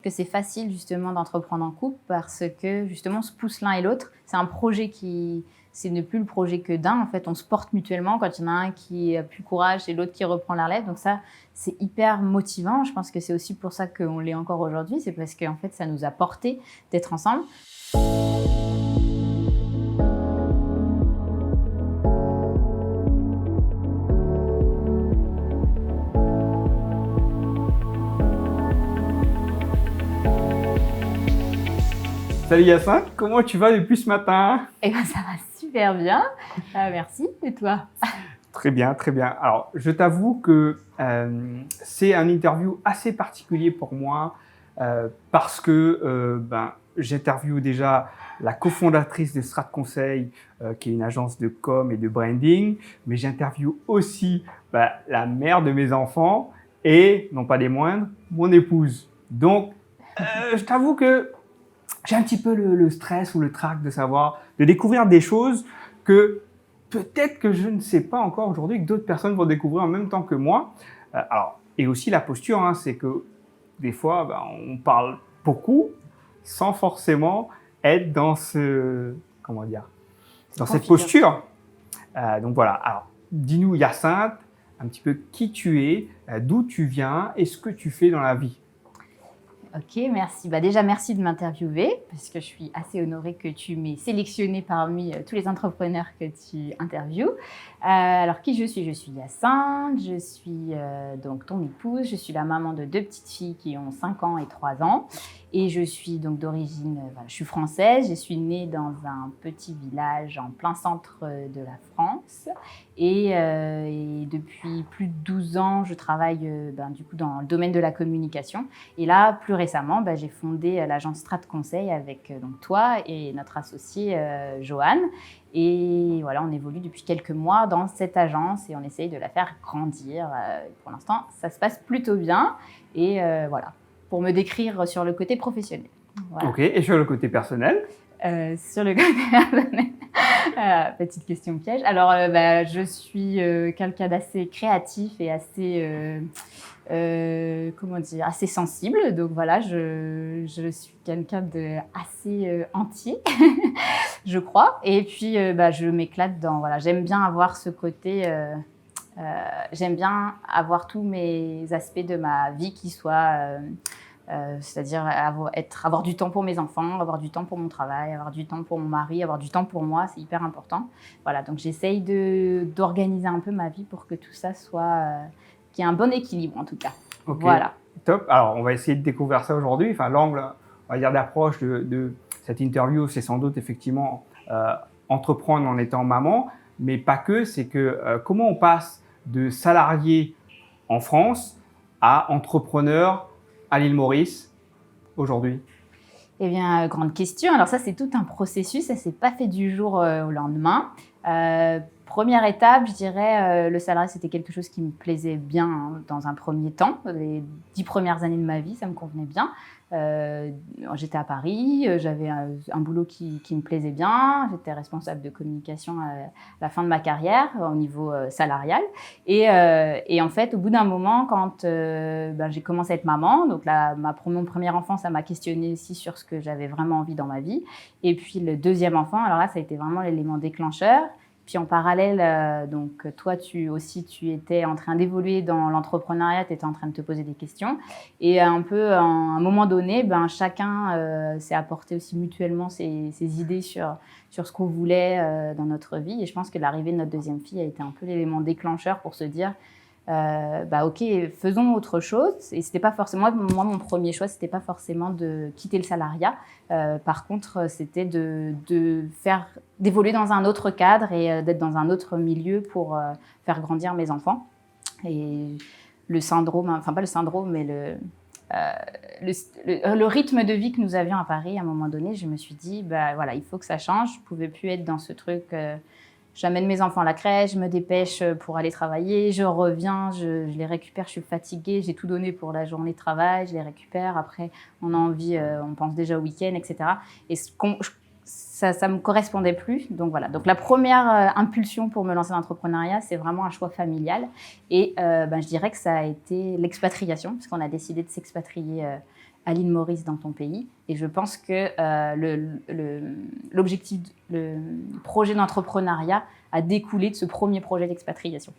Que c'est facile justement d'entreprendre en couple parce que justement on se pousse l'un et l'autre. C'est un projet ce n'est plus le projet que d'un. En fait, on se porte mutuellement. Quand il y en a un qui a plus courage, c'est l'autre qui reprend la relève. Donc ça, c'est hyper motivant. Je pense que c'est aussi pour ça qu'on l'est encore aujourd'hui. C'est parce qu'en fait, ça nous a porté d'être ensemble. Salut Yacinthe, comment tu vas depuis ce matin? Eh bien, ça va super bien. Merci. Et toi? Très bien, très bien. Alors, je t'avoue que c'est un interview assez particulier pour moi parce que j'interviewe déjà la cofondatrice de Strat Conseil, qui est une agence de com et de branding, mais j'interviewe aussi la mère de mes enfants et, non pas des moindres, mon épouse. Donc, je t'avoue que j'ai un petit peu le stress ou le trac de découvrir des choses que peut-être que je ne sais pas encore aujourd'hui, que d'autres personnes vont découvrir en même temps que moi. Et aussi la posture, hein, c'est que des fois, on parle beaucoup sans forcément être dans cette posture. Donc voilà. Alors, dis-nous, Yacinthe, un petit peu qui tu es, d'où tu viens et ce que tu fais dans la vie. Ok, merci. Déjà, merci de m'interviewer parce que je suis assez honorée que tu m'aies sélectionnée parmi tous les entrepreneurs que tu interviews. Alors, qui je suis? Je suis Yacinthe, je suis donc ton épouse, je suis la maman de 2 petites filles qui ont 5 ans et 3 ans. Et je suis donc d'origine, je suis française, je suis née dans un petit village en plein centre de la France. Et depuis plus de 12 ans, je travaille du coup dans le domaine de la communication. Et là, plus récemment, j'ai fondé l'agence Strat Conseil avec donc toi et notre associé Johan. Et voilà, on évolue depuis quelques mois dans cette agence et on essaye de la faire grandir. Pour l'instant, ça se passe plutôt bien. Et voilà, pour me décrire sur le côté professionnel. Voilà. Ok, et sur le côté personnel? Sur le côté personnel, petite question piège. Alors, je suis quelqu'un d'assez créatif et assez, assez sensible. Donc voilà, je suis quelqu'un d'assez entier, je crois. Et puis, je m'éclate j'aime bien avoir ce côté. J'aime bien avoir tous mes aspects de ma vie qui soient, c'est-à-dire avoir du temps pour mes enfants, avoir du temps pour mon travail, avoir du temps pour mon mari, avoir du temps pour moi, c'est hyper important. Voilà, donc j'essaye d'organiser un peu ma vie pour que tout ça qu'il y ait un bon équilibre en tout cas. Ok, voilà. Top. Alors, on va essayer de découvrir ça aujourd'hui. Enfin, l'angle, on va dire, d'approche de cette interview, c'est sans doute effectivement entreprendre en étant maman, mais pas que. C'est que comment on passe de salarié en France à entrepreneur à l'île Maurice aujourd'hui? Eh bien, grande question. Alors ça, c'est tout un processus. Ça ne s'est pas fait du jour au lendemain. Première étape, je dirais, le salariat, c'était quelque chose qui me plaisait bien dans un premier temps. Les 10 premières années de ma vie, ça me convenait bien. J'étais à Paris, j'avais un boulot qui me plaisait bien. J'étais responsable de communication à la fin de ma carrière au niveau salarial. Et en fait, au bout d'un moment, quand j'ai commencé à être maman, donc là, mon premier enfant, ça m'a questionné aussi sur ce que j'avais vraiment envie dans ma vie. Et puis le deuxième enfant, alors là, ça a été vraiment l'élément déclencheur. Puis en parallèle, donc toi, tu étais en train d'évoluer dans l'entrepreneuriat, tu étais en train de te poser des questions. Et un peu, à un moment donné, chacun s'est apporté aussi mutuellement ses idées sur ce qu'on voulait dans notre vie. Et je pense que l'arrivée de notre deuxième fille a été un peu l'élément déclencheur pour se dire ok, faisons autre chose. Et c'était pas forcément, moi, mon premier choix, c'était pas forcément de quitter le salariat. Par contre, c'était d'évoluer dans un autre cadre et d'être dans un autre milieu pour faire grandir mes enfants. Et le syndrome, enfin pas le syndrome, mais le rythme de vie que nous avions à Paris, à un moment donné, je me suis dit, voilà, il faut que ça change. Je pouvais plus être dans ce truc. J'amène mes enfants à la crèche, je me dépêche pour aller travailler, je reviens, je les récupère, je suis fatiguée, j'ai tout donné pour la journée de travail, je les récupère, après on a envie, on pense déjà au week-end, etc. Et ça me correspondait plus, donc voilà. Donc la première impulsion pour me lancer dans l'entrepreneuriat, c'est vraiment un choix familial. Et je dirais que ça a été l'expatriation, parce qu'on a décidé de s'expatrier à l'île Maurice dans ton pays. Et je pense que l'objectif, le projet d'entrepreneuriat a découlé de ce premier projet d'expatriation.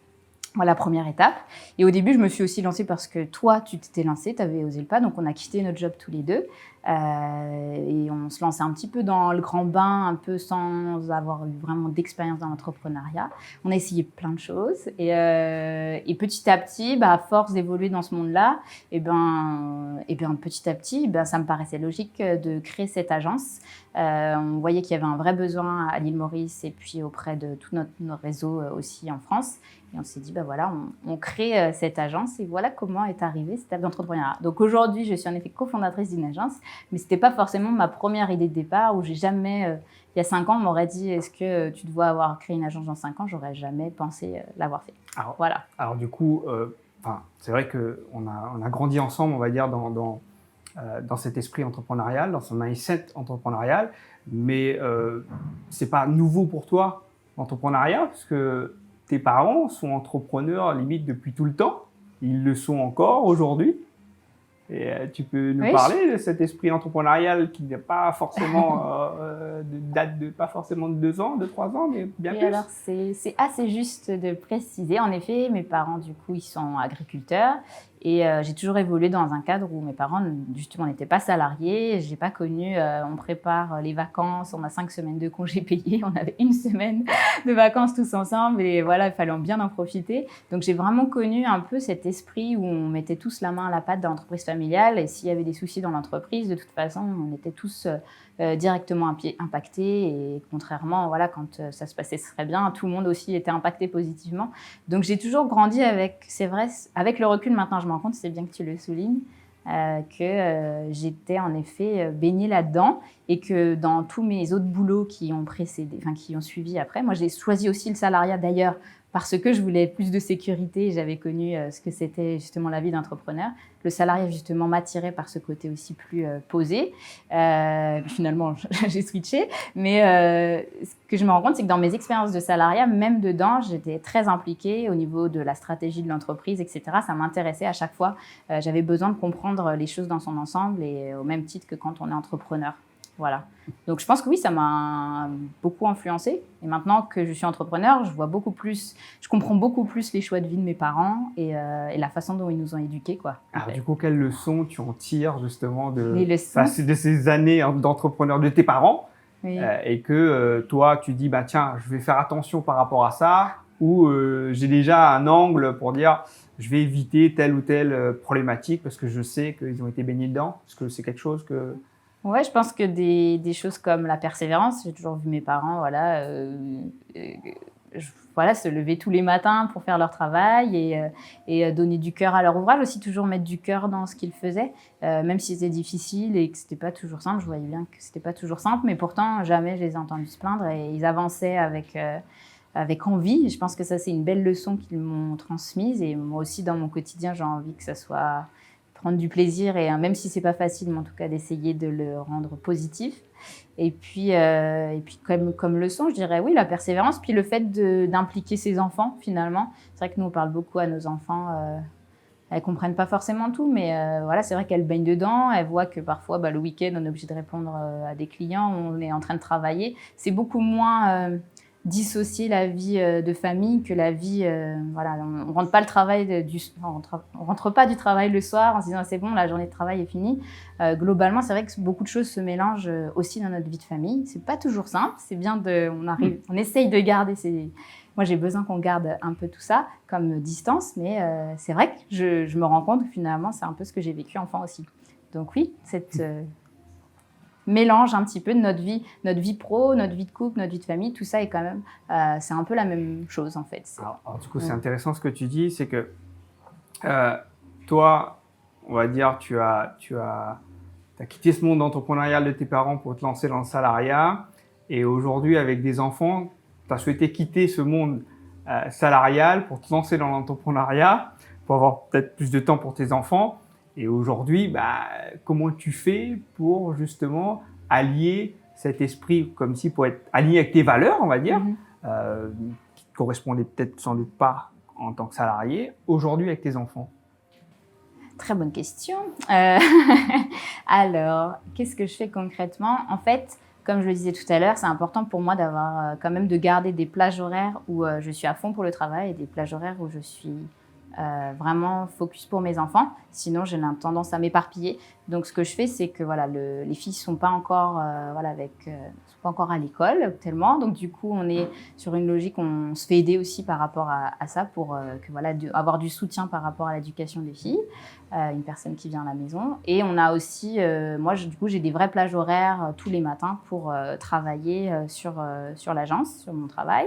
Voilà, première étape. Et au début, je me suis aussi lancée parce que toi, tu t'étais lancée, tu avais osé le pas. Donc, on a quitté notre job tous les deux. Et on se lançait un petit peu dans le grand bain, un peu sans avoir eu vraiment d'expérience dans l'entrepreneuriat. On a essayé plein de choses. Et petit à petit, à force d'évoluer dans ce monde-là, petit à petit, ça me paraissait logique de créer cette agence. On voyait qu'il y avait un vrai besoin à l'île Maurice et puis auprès de tout notre réseau aussi en France. Et on s'est dit, voilà, on crée cette agence et voilà comment est arrivée cette étape d'entrepreneuriat. Donc aujourd'hui, je suis en effet cofondatrice d'une agence, mais ce n'était pas forcément ma première idée de départ où j'ai jamais, il y a 5 ans, on m'aurait dit, est-ce que tu dois avoir créé une agence dans 5 ans? J'aurais jamais pensé l'avoir fait. Voilà. Alors du coup, c'est vrai qu'on a grandi ensemble, on va dire, dans cet esprit entrepreneurial, dans ce mindset entrepreneurial, mais c'est pas nouveau pour toi, l'entrepreneuriat, parce que tes parents sont entrepreneurs limite depuis tout le temps. Ils le sont encore aujourd'hui. Et tu peux nous parler de cet esprit entrepreneurial qui n'est pas forcément date de pas forcément de 2 ans, de 3 ans, mais bien plus. Alors c'est assez juste de préciser. En effet, mes parents du coup ils sont agriculteurs et j'ai toujours évolué dans un cadre où mes parents justement n'étaient pas salariés. J'ai pas connu. On prépare les vacances, on a 5 semaines de congés payés, on avait 1 semaine de vacances tous ensemble et voilà, il fallait bien en profiter. Donc j'ai vraiment connu un peu cet esprit où on mettait tous la main à la pâte dans l'entreprise familiale et s'il y avait des soucis dans l'entreprise, de toute façon, on était tous directement impactés et contrairement, quand ça se passait très bien, tout le monde aussi était impacté positivement. Donc j'ai toujours grandi avec, c'est vrai, avec le recul maintenant, je me rends compte, c'est bien que tu le soulignes, que j'étais en effet baignée là-dedans et que dans tous mes autres boulots qui ont précédé, qui ont suivi après, moi j'ai choisi aussi le salariat d'ailleurs parce que je voulais plus de sécurité et j'avais connu ce que c'était justement la vie d'entrepreneur. Le salariat justement m'attirait par ce côté aussi plus posé. Finalement, j'ai switché. Mais ce que je me rends compte, c'est que dans mes expériences de salariat, même dedans, j'étais très impliquée au niveau de la stratégie de l'entreprise, etc. Ça m'intéressait à chaque fois. J'avais besoin de comprendre les choses dans son ensemble et au même titre que quand on est entrepreneur. Voilà. Donc, je pense que oui, ça m'a beaucoup influencée. Et maintenant que je suis entrepreneur, je comprends beaucoup plus les choix de vie de mes parents et la façon dont ils nous ont éduqués, quoi. Alors, du coup, quelles leçons tu en tires justement de ces années d'entrepreneur de tes parents? Oui. Et que toi, tu dis, tiens, je vais faire attention par rapport à ça, ou j'ai déjà un angle pour dire, je vais éviter telle ou telle problématique parce que je sais qu'ils ont été baignés dedans. Est-ce que c'est quelque chose que… Ouais, je pense que des choses comme la persévérance, j'ai toujours vu mes parents, se lever tous les matins pour faire leur travail et donner du cœur à leur ouvrage, aussi toujours mettre du cœur dans ce qu'ils faisaient, même si c'était difficile et que c'était pas toujours simple. Je voyais bien que c'était pas toujours simple, mais pourtant jamais je les ai entendus se plaindre et ils avançaient avec envie. Je pense que ça c'est une belle leçon qu'ils m'ont transmise et moi aussi dans mon quotidien j'ai envie que ça soit prendre du plaisir et même si c'est pas facile, mais en tout cas d'essayer de le rendre positif. Et puis comme leçon, je dirais oui, la persévérance, puis le fait d'impliquer ses enfants finalement. C'est vrai que nous on parle beaucoup à nos enfants. Elles comprennent pas forcément tout, mais c'est vrai qu'elles baignent dedans. Elles voient que parfois, le week-end, on est obligé de répondre à des clients, on est en train de travailler. C'est beaucoup moins dissocier la vie de famille que la vie on rentre pas on rentre pas du travail le soir en se disant c'est bon, la journée de travail est finie. Globalement, c'est vrai que beaucoup de choses se mélangent aussi dans notre vie de famille. C'est pas toujours simple, c'est bien on essaye de garder moi j'ai besoin qu'on garde un peu tout ça comme distance, mais c'est vrai que je me rends compte que finalement c'est un peu ce que j'ai vécu enfant aussi. Donc oui, cette mélange un petit peu de notre vie pro, notre vie de couple, notre vie de famille, tout ça est quand même, c'est un peu la même chose en fait. Alors, du coup, c'est intéressant ce que tu dis, c'est que toi, on va dire, tu as quitté ce monde entrepreneurial de tes parents pour te lancer dans le salariat et aujourd'hui, avec des enfants, tu as souhaité quitter ce monde salarial pour te lancer dans l'entrepreneuriat, pour avoir peut-être plus de temps pour tes enfants. Et aujourd'hui, comment tu fais pour justement allier cet esprit comme si pour être aligné avec tes valeurs, on va dire, qui ne correspondaient peut-être sans doute pas en tant que salarié, aujourd'hui avec tes enfants? Très bonne question. Alors, qu'est-ce que je fais concrètement? En fait, comme je le disais tout à l'heure, c'est important pour moi d'avoir quand même de garder des plages horaires où je suis à fond pour le travail et des plages horaires où je suis vraiment focus pour mes enfants. Sinon, j'ai tendance à m'éparpiller. Donc, ce que je fais, c'est que voilà, les filles sont pas encore, sont pas encore à l'école tellement. Donc, du coup, on est sur une logique, on se fait aider aussi par rapport à ça pour que voilà, avoir du soutien par rapport à l'éducation des filles, une personne qui vient à la maison. Et on a aussi, moi, du coup, j'ai des vraies plages horaires tous les matins pour travailler sur l'agence, sur mon travail.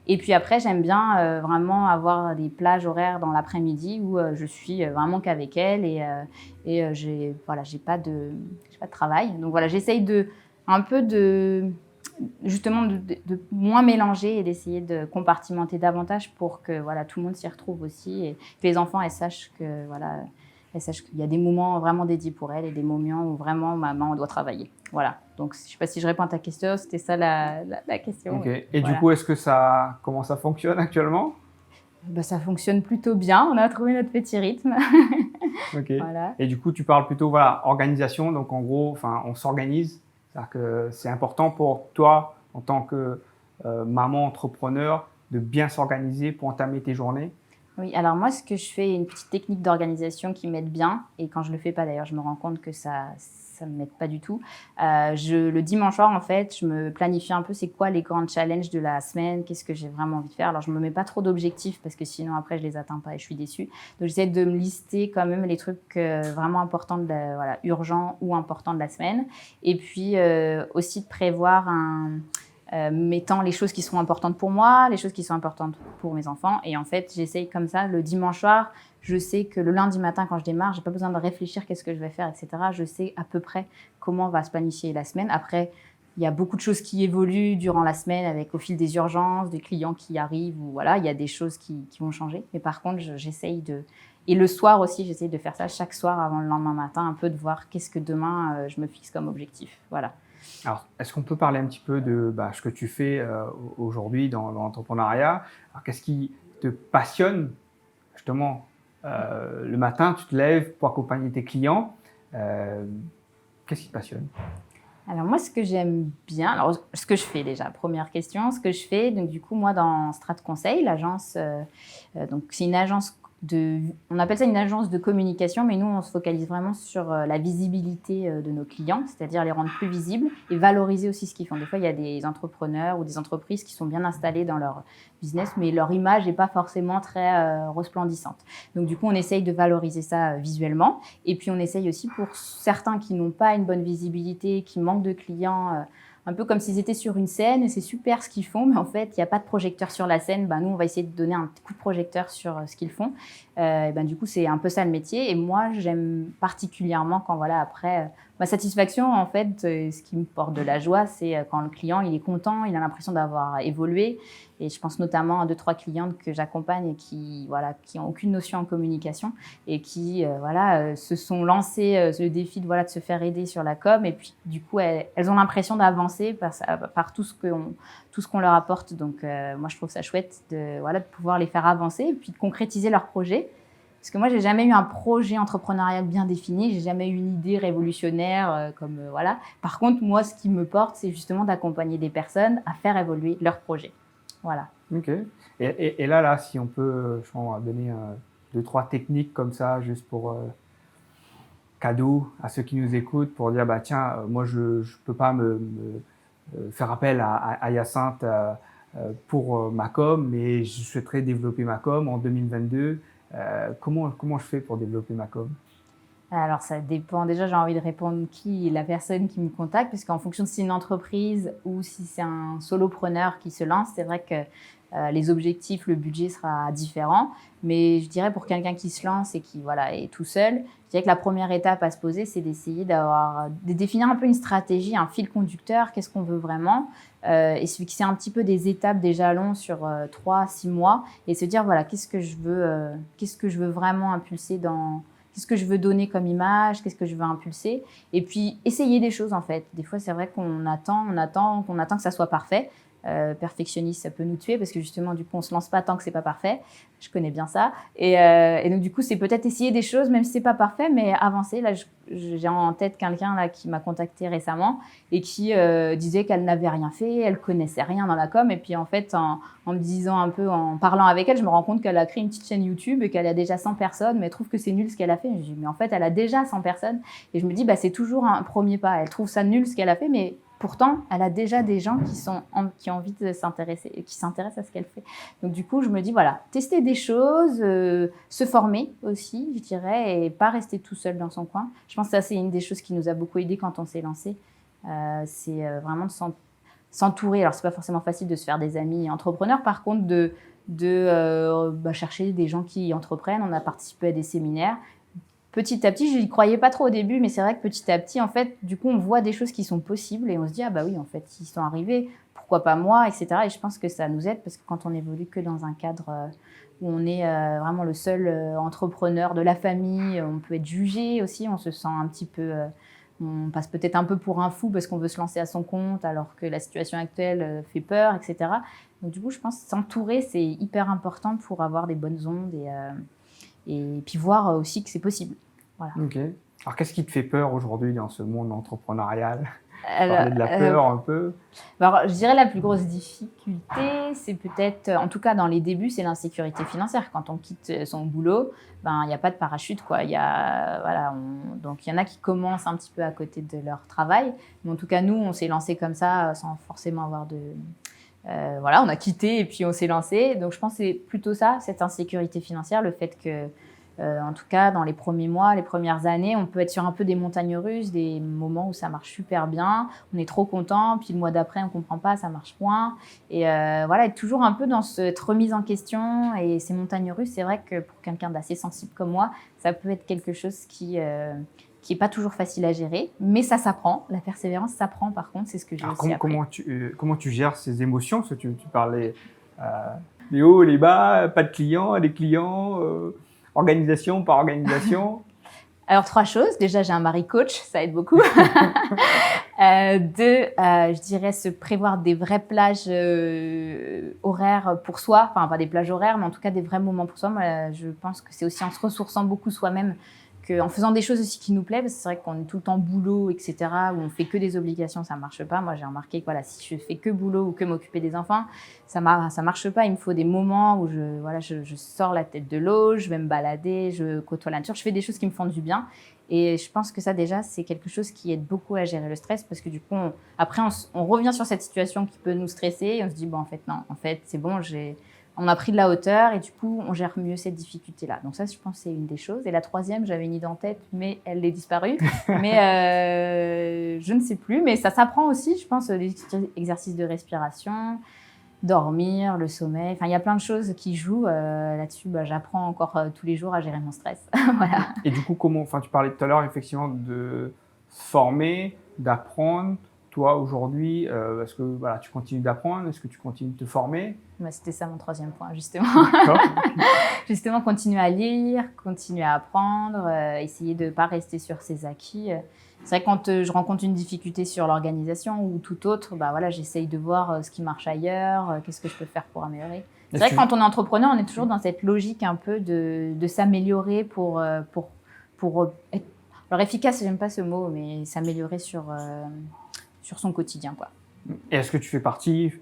Et puis après, j'aime bien vraiment avoir des plages horaires dans l'après-midi où je suis vraiment qu'avec elle et j'ai pas de travail. Donc voilà, j'essaye justement de moins mélanger et d'essayer de compartimenter davantage pour que voilà, tout le monde s'y retrouve aussi et que les enfants elles sachent qu'il y a des moments vraiment dédiés pour elles et des moments où vraiment maman doit travailler. Voilà. Donc je ne sais pas si je réponds à ta question, c'était ça la question. Ok. Et voilà. du coup, comment ça fonctionne actuellement? Ça fonctionne plutôt bien, on a trouvé notre petit rythme. Ok. Voilà. Et du coup, tu parles plutôt voilà, organisation, donc en gros, enfin, on s'organise. C'est-à-dire que c'est important pour toi, en tant que maman entrepreneur, de bien s'organiser pour entamer tes journées. Oui, alors moi, ce que je fais, une petite technique d'organisation qui m'aide bien, et quand je le fais pas d'ailleurs, je me rends compte que ça me m'aide pas du tout. Le dimanche soir, en fait, je me planifie un peu c'est quoi les grands challenges de la semaine, qu'est-ce que j'ai vraiment envie de faire. Alors, je me mets pas trop d'objectifs parce que sinon, après, je les atteins pas et je suis déçue. Donc, j'essaie de me lister quand même les trucs vraiment importants, voilà, urgents ou importants de la semaine. Et puis, aussi de prévoir mettant les choses qui sont importantes pour moi, les choses qui sont importantes pour mes enfants. Et en fait, j'essaye comme ça, le dimanche soir, je sais que le lundi matin, quand je démarre, j'ai pas besoin de réfléchir qu'est-ce que je vais faire, etc. Je sais à peu près comment va se planifier la semaine. Après, il y a beaucoup de choses qui évoluent durant la semaine avec au fil des urgences, des clients qui arrivent, ou voilà, il y a des choses qui vont changer. Mais par contre, j'essaye de... Et le soir aussi, j'essaye de faire ça chaque soir avant le lendemain matin, un peu de voir qu'est-ce que demain je me fixe comme objectif. Voilà. Alors, est-ce qu'on peut parler un petit peu de ce que tu fais aujourd'hui dans l'entrepreneuriat? Alors, qu'est-ce qui te passionne justement le matin, tu te lèves pour accompagner tes clients. Qu'est-ce qui te passionne? Alors moi, ce que j'aime bien, alors ce que je fais déjà, première question, ce que je fais, donc du coup moi dans Strat Conseil, l'agence, donc c'est une agence on appelle ça une agence de communication, mais nous on se focalise vraiment sur la visibilité de nos clients, c'est-à-dire les rendre plus visibles et valoriser aussi ce qu'ils font. Des fois il y a des entrepreneurs ou des entreprises qui sont bien installées dans leur business, mais leur image n'est pas forcément très resplendissante. Donc du coup on essaye de valoriser ça visuellement, et puis on essaye aussi pour certains qui n'ont pas une bonne visibilité, qui manquent de clients, un peu comme s'ils étaient sur une scène et c'est super ce qu'ils font, mais en fait, il n'y a pas de projecteur sur la scène. Nous, on va essayer de donner un coup de projecteur sur ce qu'ils font. Du coup, c'est un peu ça le métier. Et moi, j'aime particulièrement quand, voilà, après, ma satisfaction, en fait, ce qui me porte de la joie, c'est quand le client, il est content, il a l'impression d'avoir évolué. Et je pense notamment à 2-3 clientes que j'accompagne et qui ont aucune notion en communication et qui se sont lancées le défi de se faire aider sur la com. Et puis, du coup, elles ont l'impression d'avancer par tout ce qu'on leur apporte. Donc, moi, je trouve ça chouette de pouvoir les faire avancer et puis de concrétiser leurs projets. Parce que moi, j'ai jamais eu un projet entrepreneurial bien défini, j'ai jamais eu une idée révolutionnaire voilà. Par contre, moi, ce qui me porte, c'est justement d'accompagner des personnes à faire évoluer leurs projets. Voilà. Ok. Et là, si on peut, je pense, donner 2-3 techniques comme ça, juste pour cadeau à ceux qui nous écoutent, pour dire, tiens, moi, je peux pas me faire appel à Hyacinthe pour ma com, mais je souhaiterais développer ma com en 2022. Comment je fais pour développer ma com? Alors, ça dépend. Déjà, j'ai envie de répondre qui est la personne qui me contacte, puisqu'en fonction de si c'est une entreprise ou si c'est un solopreneur qui se lance, c'est vrai que les objectifs, le budget sera différent. Mais je dirais pour quelqu'un qui se lance et qui est tout seul, je dirais que la première étape à se poser, c'est d'essayer de définir un peu une stratégie, un fil conducteur, qu'est-ce qu'on veut vraiment, et se fixer un petit peu des étapes, des jalons sur 3-6 mois, et se dire qu'est-ce que je veux vraiment impulser qu'est-ce que je veux donner comme image, qu'est-ce que je veux impulser, et puis essayer des choses en fait. Des fois, c'est vrai qu'on attend que ça soit parfait. perfectionniste, ça peut nous tuer parce que justement, du coup, on ne se lance pas tant que c'est pas parfait. Je connais bien ça. Et donc, du coup, c'est peut-être essayer des choses, même si c'est pas parfait, mais avancer. Là, j'ai en tête quelqu'un là qui m'a contacté récemment et qui disait qu'elle n'avait rien fait, elle connaissait rien dans la com. Et puis, en fait, en me disant un peu, en parlant avec elle, je me rends compte qu'elle a créé une petite chaîne YouTube et qu'elle a déjà 100 personnes, mais elle trouve que c'est nul ce qu'elle a fait. Je dis, mais en fait, elle a déjà 100 personnes. Et je me dis, bah, c'est toujours un premier pas. Elle trouve ça nul ce qu'elle a fait, mais pourtant, elle a déjà des gens qui ont envie de s'intéresser et qui s'intéressent à ce qu'elle fait. Donc, du coup, je me dis, voilà, tester des choses, se former aussi, je dirais, et pas rester tout seul dans son coin. Je pense que ça, c'est une des choses qui nous a beaucoup aidé quand on s'est lancé. C'est vraiment de s'entourer. Alors, c'est pas forcément facile de se faire des amis entrepreneurs. Par contre, de chercher des gens qui entreprennent. On a participé à des séminaires. Petit à petit, je n'y croyais pas trop au début, mais c'est vrai que petit à petit, en fait, du coup, on voit des choses qui sont possibles et on se dit, ah bah oui, en fait, ils sont arrivés, pourquoi pas moi, etc. Et je pense que ça nous aide parce que quand on évolue que dans un cadre où on est vraiment le seul entrepreneur de la famille, on peut être jugé aussi, on se sent un petit peu... on passe peut-être un peu pour un fou parce qu'on veut se lancer à son compte alors que la situation actuelle fait peur, etc. Donc du coup, je pense que s'entourer, c'est hyper important pour avoir des bonnes ondes et puis voir aussi que c'est possible. Voilà. Ok. Alors, qu'est-ce qui te fait peur aujourd'hui dans ce monde entrepreneurial? Alors, Parler de la peur un peu. alors, je dirais la plus grosse difficulté, c'est peut-être, en tout cas dans les débuts, c'est l'insécurité financière. Quand on quitte son boulot, ben il n'y a pas de parachute, quoi. Donc il y en a qui commencent un petit peu à côté de leur travail, mais en tout cas nous, on s'est lancé comme ça sans forcément avoir de on a quitté et puis on s'est lancé. Donc je pense que c'est plutôt ça, cette insécurité financière, le fait que en tout cas, dans les premiers mois, les premières années, on peut être sur un peu des montagnes russes, des moments où ça marche super bien, on est trop content, puis le mois d'après, on ne comprend pas, ça marche moins. Et être toujours un peu dans cette remise en question et ces montagnes russes, c'est vrai que pour quelqu'un d'assez sensible comme moi, ça peut être quelque chose qui est pas toujours facile à gérer, mais ça s'apprend. La persévérance s'apprend, par contre, c'est ce que j'ai aussi appris. Comment tu gères ces émotions? Parce que tu parlais les hauts, les bas, pas de clients, des clients, organisation par organisation. Alors, 3 choses. Déjà, j'ai un mari coach, ça aide beaucoup. 2, je dirais se prévoir des vraies plages horaires pour soi. Enfin, pas des plages horaires, mais en tout cas des vrais moments pour soi. Moi, je pense que c'est aussi en se ressourçant beaucoup soi-même, en faisant des choses aussi qui nous plaisent, parce que c'est vrai qu'on est tout le temps boulot, etc., où on fait que des obligations, ça marche pas. Moi, j'ai remarqué que si je fais que boulot ou que m'occuper des enfants, ça marche pas. Il me faut des moments où je sors la tête de l'eau, je vais me balader, je côtoie la nature, je fais des choses qui me font du bien. Et je pense que ça, déjà, c'est quelque chose qui aide beaucoup à gérer le stress, parce que du coup, après, on revient sur cette situation qui peut nous stresser et on se dit, bon, en fait, non, en fait, c'est bon, on a pris de la hauteur et du coup, on gère mieux cette difficulté-là. Donc ça, je pense que c'est une des choses. Et la troisième, j'avais une idée en tête, mais elle est disparue. Mais je ne sais plus. Mais ça s'apprend aussi, je pense, des exercices de respiration, dormir, le sommeil. Enfin, il y a plein de choses qui jouent là-dessus. J'apprends encore tous les jours à gérer mon stress. Voilà. Et du coup, tu parlais tout à l'heure effectivement de former, d'apprendre. Toi, aujourd'hui, est-ce que tu continues d'apprendre? Est-ce que tu continues de te former? C'était ça mon 3e point, justement. D'accord. Justement, continuer à lire, continuer à apprendre, essayer de ne pas rester sur ses acquis. C'est vrai que quand je rencontre une difficulté sur l'organisation ou tout autre, j'essaye de voir ce qui marche ailleurs, qu'est-ce que je peux faire pour améliorer. C'est vrai que quand on est entrepreneur, on est toujours dans cette logique un peu de s'améliorer pour être... Alors efficace, j'aime pas ce mot, mais s'améliorer sur son quotidien, quoi. Et est-ce que tu fais partie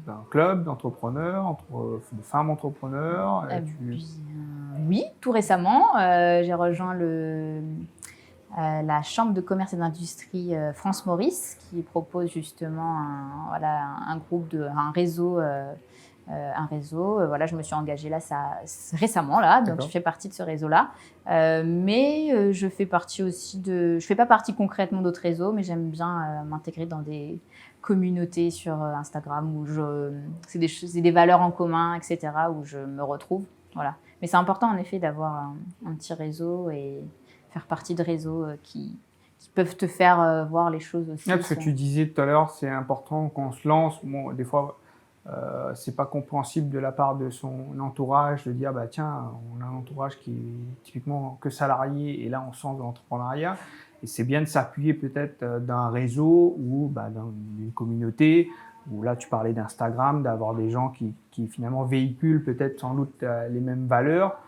d'un club d'entrepreneurs, de femmes entrepreneurs? Oui, tout récemment, j'ai rejoint la Chambre de commerce et d'industrie France Maurice, qui propose justement un réseau. Je me suis engagée là récemment, donc je fais partie de ce réseau-là. Mais je fais partie aussi je fais pas partie concrètement d'autres réseaux, mais j'aime bien m'intégrer dans des communautés sur Instagram où c'est des valeurs en commun, etc., où je me retrouve. Voilà. Mais c'est important en effet d'avoir un petit réseau et faire partie de réseaux qui peuvent te faire voir les choses aussi. Parce que tu disais tout à l'heure, c'est important quand on se lance. Bon, des fois, c'est pas compréhensible de la part de son entourage de dire tiens, on a un entourage qui est typiquement que salarié et là on sent de l'entrepreneuriat. Et c'est bien de s'appuyer peut-être d'un réseau ou d'une communauté où là tu parlais d'Instagram, d'avoir des gens qui finalement véhiculent peut-être sans doute les mêmes valeurs.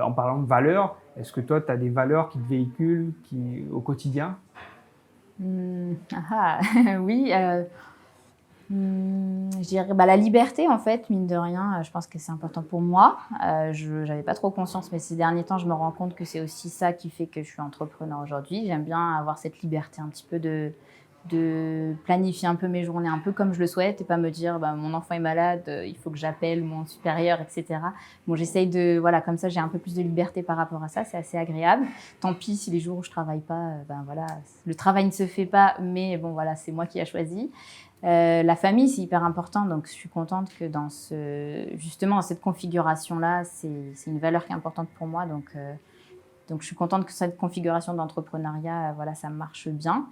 En parlant de valeurs, est-ce que toi tu as des valeurs qui te véhiculent au quotidien? Oui, je dirais la liberté en fait, mine de rien, je pense que c'est important pour moi. Je n'avais pas trop conscience, mais ces derniers temps, je me rends compte que c'est aussi ça qui fait que je suis entrepreneur aujourd'hui. J'aime bien avoir cette liberté un petit peu de planifier un peu mes journées un peu comme je le souhaite et pas me dire mon enfant est malade, il faut que j'appelle mon supérieur, etc. Bon, j'essaye de, voilà, comme ça j'ai un peu plus de liberté par rapport à ça, c'est assez agréable. Tant pis si les jours où je travaille pas, voilà, le travail ne se fait pas, mais bon voilà, c'est moi qui ai choisi. La famille, c'est hyper important, donc je suis contente que justement, dans cette configuration-là, c'est une valeur qui est importante pour moi, donc je suis contente que cette configuration d'entrepreneuriat, voilà, ça marche bien.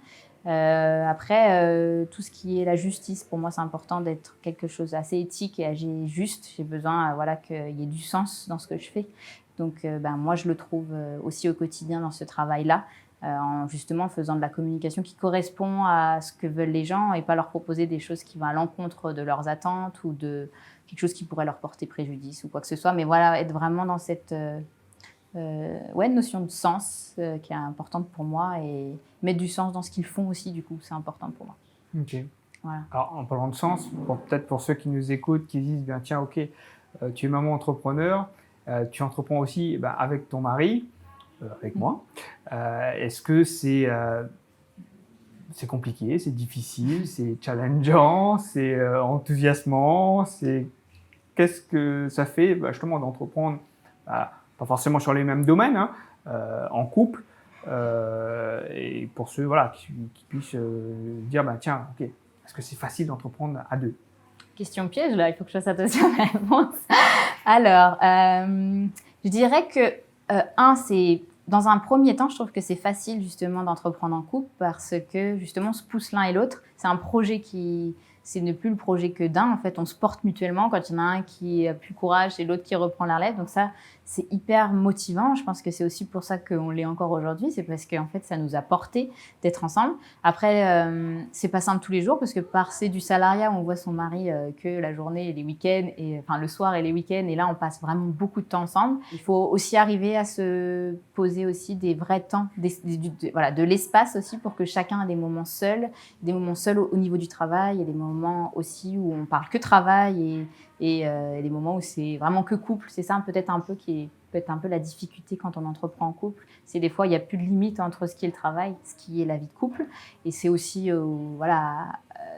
Après, tout ce qui est la justice, pour moi, c'est important d'être quelque chose d'assez éthique et agir juste. J'ai besoin, voilà, qu'il y ait du sens dans ce que je fais. Donc, moi, je le trouve aussi au quotidien dans ce travail-là, en justement faisant de la communication qui correspond à ce que veulent les gens et pas leur proposer des choses qui vont à l'encontre de leurs attentes ou de quelque chose qui pourrait leur porter préjudice ou quoi que ce soit. Mais voilà, être vraiment dans cette notion de sens qui est importante pour moi et mettre du sens dans ce qu'ils font aussi, du coup, c'est important pour moi. Ok. Voilà. Alors, en parlant de sens, peut-être pour ceux qui nous écoutent, qui disent, bien tiens, ok, tu es maman entrepreneur, tu entreprends aussi avec ton mari, avec moi. Est-ce que c'est compliqué, c'est difficile, c'est challengeant, c'est enthousiasmant, qu'est-ce que ça fait justement d'entreprendre, pas forcément sur les mêmes domaines, hein, en couple, et pour ceux voilà, qui puissent dire tiens, ok, est-ce que c'est facile d'entreprendre à deux? Question piège, là, il faut que je fasse attention à la réponse. Alors, je dirais que, c'est dans un premier temps, je trouve que c'est facile justement d'entreprendre en couple parce que justement, on se pousse l'un et l'autre. C'est un projet c'est ne plus le projet que d'un. En fait, on se porte mutuellement quand il y en a un qui a plus courage et l'autre qui reprend la relève. Donc ça, c'est hyper motivant. Je pense que c'est aussi pour ça qu'on l'est encore aujourd'hui. C'est parce qu'en fait, ça nous a porté d'être ensemble. Après, c'est pas simple tous les jours parce que c'est du salariat où on voit son mari que la journée et les week-ends, enfin le soir et les week-ends. Et là, on passe vraiment beaucoup de temps ensemble. Il faut aussi arriver à se poser aussi des vrais temps, voilà, de l'espace aussi pour que chacun ait des moments seuls au niveau du travail et des moments aussi où on parle que travail et des moments où c'est vraiment que couple. C'est ça peut-être un peu peut être un peu la difficulté quand on entreprend en couple. C'est des fois, il n'y a plus de limite entre ce qui est le travail, ce qui est la vie de couple. Et c'est aussi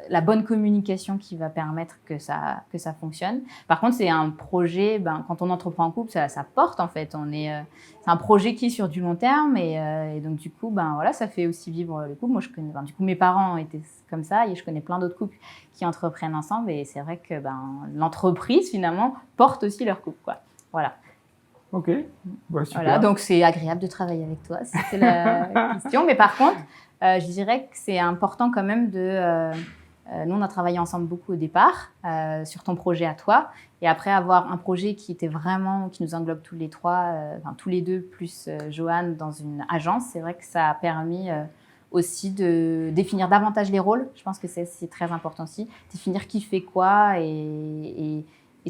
la bonne communication qui va permettre que ça fonctionne. Par contre, c'est un projet, quand on entreprend en couple, ça porte en fait. C'est un projet qui est sur du long terme et donc du coup, voilà, ça fait aussi vivre le couple. Moi, je connais, du coup, mes parents étaient comme ça et je connais plein d'autres couples qui entreprennent ensemble et c'est vrai que l'entreprise finalement porte aussi leur couple, quoi. Voilà. Ok, super. Voilà, donc c'est agréable de travailler avec toi, si c'est la question. Mais par contre, je dirais que c'est important quand même nous, on a travaillé ensemble beaucoup au départ sur ton projet à toi. Et après avoir un projet qui nous englobe tous les trois, tous les deux, plus Joanne dans une agence, c'est vrai que ça a permis aussi de définir davantage les rôles. Je pense que c'est très important aussi. Définir qui fait quoi et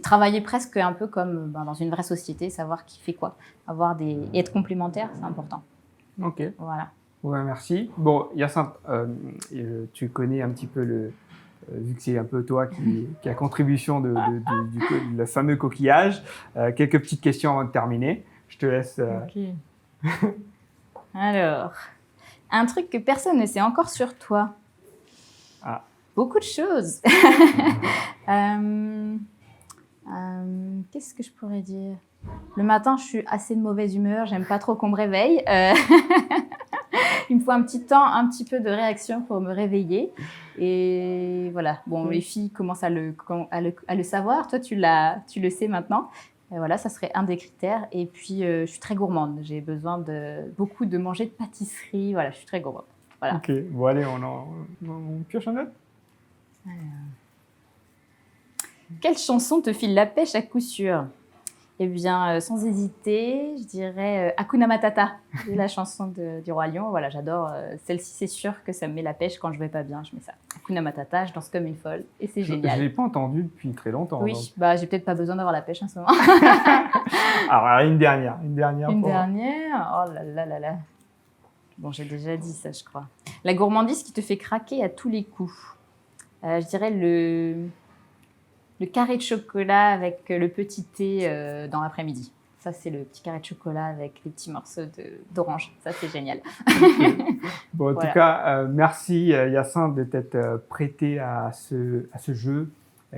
travailler presque un peu comme dans une vraie société, savoir qui fait quoi. Et être complémentaire, c'est important. Ok. Voilà. Ouais, merci. Bon, Hyacinthe, tu connais un petit peu vu que c'est un peu toi qui a contribution le fameux coquillage. Quelques petites questions avant de terminer. Je te laisse. Ok. Alors, un truc que personne ne sait encore sur toi. Ah. Beaucoup de choses. Qu'est-ce que je pourrais dire? Le matin, je suis assez de mauvaise humeur. J'aime pas trop qu'on me réveille. Il me faut un petit peu de réaction pour me réveiller. Et voilà. Bon, les filles commencent à le savoir. Toi, tu le sais maintenant. Et voilà, ça serait un des critères. Et puis, je suis très gourmande. J'ai besoin beaucoup de manger de pâtisserie. Voilà, je suis très gourmande. Voilà. Ok. Bon, allez, on pioche un autre. Quelle chanson te file la pêche à coup sûr? Eh bien, sans hésiter, je dirais Hakuna Matata, la chanson du Roi Lion. Voilà, j'adore. Celle-ci, c'est sûr que ça me met la pêche quand je vais pas bien, je mets ça. Hakuna Matata, je danse comme une folle et c'est Je ne génial. l'ai pas entendu depuis très longtemps. Oui, donc. bah, j'ai peut-être pas besoin d'avoir la pêche en ce moment. Alors, une dernière. Une dernière. Une pour- dernière, oh là là là là. Bon, j'ai déjà dit ça, je crois. La gourmandise qui te fait craquer à tous les coups. Je dirais le carré de chocolat avec le petit thé dans l'après-midi. Ça, c'est le petit carré de chocolat avec les petits morceaux d'orange. Ça, c'est génial. Bon, en Voilà. tout cas, merci Hyacinthe de t'être prêté à ce jeu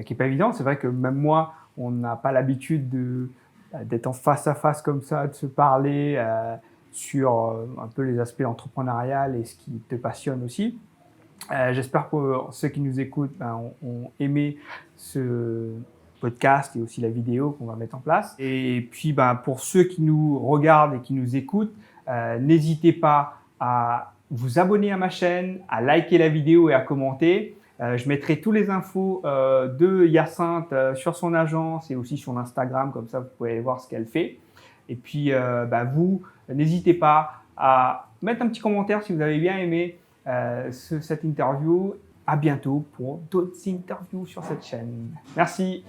qui n'est pas évident. C'est vrai que même moi, on n'a pas l'habitude d'être en face à face comme ça, de se parler sur un peu les aspects entrepreneuriales et ce qui te passionne aussi. J'espère que ceux qui nous écoutent ont aimé ce podcast et aussi la vidéo qu'on va mettre en place. Et puis, pour ceux qui nous regardent et qui nous écoutent, n'hésitez pas à vous abonner à ma chaîne, à liker la vidéo et à commenter. Je mettrai tous les infos de Hyacinthe sur son agence et aussi sur Instagram, comme ça vous pouvez aller voir ce qu'elle fait. Et puis, vous, n'hésitez pas à mettre un petit commentaire si vous avez bien aimé cette interview. À bientôt pour d'autres interviews sur cette chaîne. Merci.